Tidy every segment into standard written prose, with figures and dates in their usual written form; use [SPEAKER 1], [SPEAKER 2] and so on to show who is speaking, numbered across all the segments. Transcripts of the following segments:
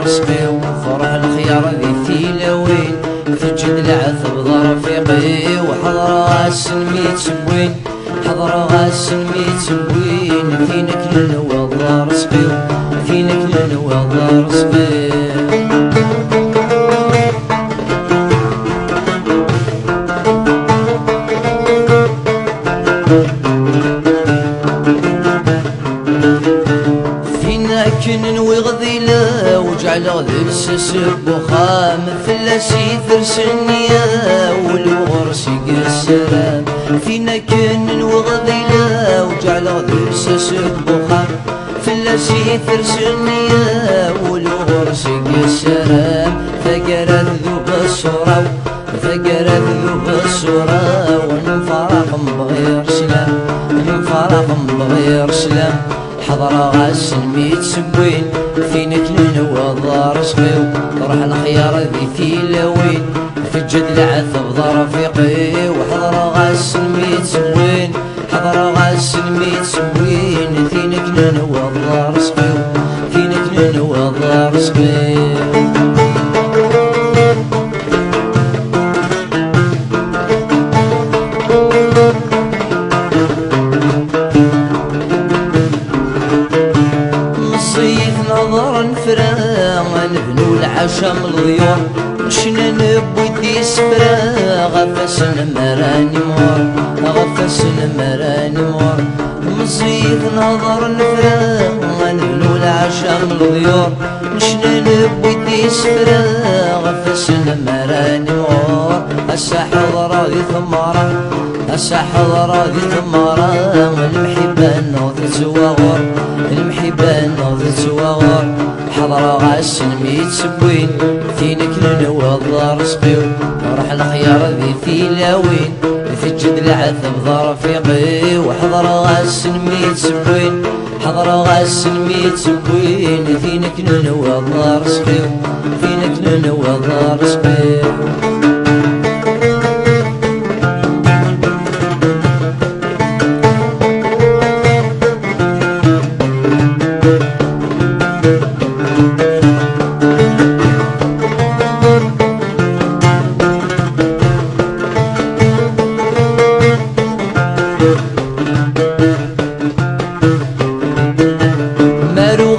[SPEAKER 1] رزقي وفرح الخيار ذي ثيلوين فجد العثب ضرفيقي وحضر غاسل ميت سبوين حضر غاسل ميت سبوين فينك للوضع رزقي فينك للوضع رزقي كن وغذيله وجعل غذيل سسب وخام فلاسي ثرسنيا والغرس يقسرام فينا كن وغذيله وجعل غذيل سسب وخام فلاسي ثرسنيا والغرس يقسرام فقر ذوب الصورة فقر ذوب الصورة ونفرق بغير سلام نفرق بغير سلام حضر غاسل ميت سبوين فينك للوضع رزقي طرح الخيار ذي ثيلوين فجد العثب ضرفيقي وحضر غاسل ميت سبوين حضر غاسل ميت سبوين فينك للوضع رزقي فينك للوضع رزقي نظرا فراغ نبنو العشا من الضيور مشنا نبودي سفرا غفاسنا مراني مور غفاسنا مراني مور مزيد نظرا فراغ نبنو العشا من الضيور مشنا نبودي سفرا غفاسنا مراني مور هسا حضرة ذي ثمارة هسا حضرة ذي ثمارة المحبة نوض زواغر المحبة نوض زواغر حضر غاسل ميت سبوين فينك للوضع رزقي وراح الخيار ذي ثيلاوين فجد العثب ضرفيقي وحضر غاسل ميت سبوين حضر غاسل ميت سبوين فينك للوضع رزقي فينك للوضع رزقي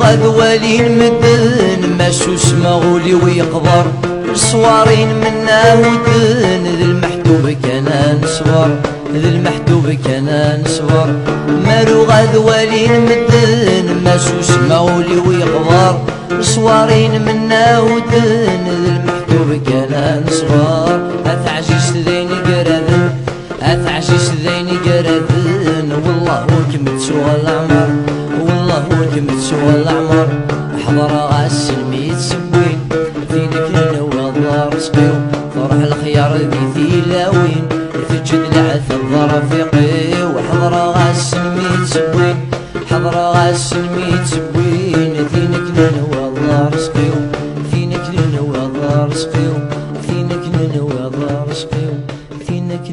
[SPEAKER 1] غذوالي المدن ماسوس مغولي ويقبر صوارين منا ودن ذي المحتوب كان نصبر ذي المحتوب كان نصبر مارو غذوالي المدن ماسوس مغولي ويقبر صوارين منا ودن ذي المحتوب كان نصبر أثعجيش ذيني قرذن أثعجيش ذيني قرذن والله كم تسوى العمر والله كم تسوى العمر حضر غاسل ميت سبوين فينك للوضع رزقي فرح الخيار ذي ثيلاوين فجد العثب ضرفيقي وحضر غاسل ميت سبوين حضر غاسل ميت سبوين فينك للوضع رزقي فينك للوضع رزقي فينك للوضع رزقي فينك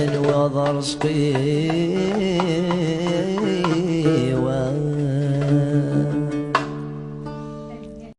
[SPEAKER 1] للوضع رزقي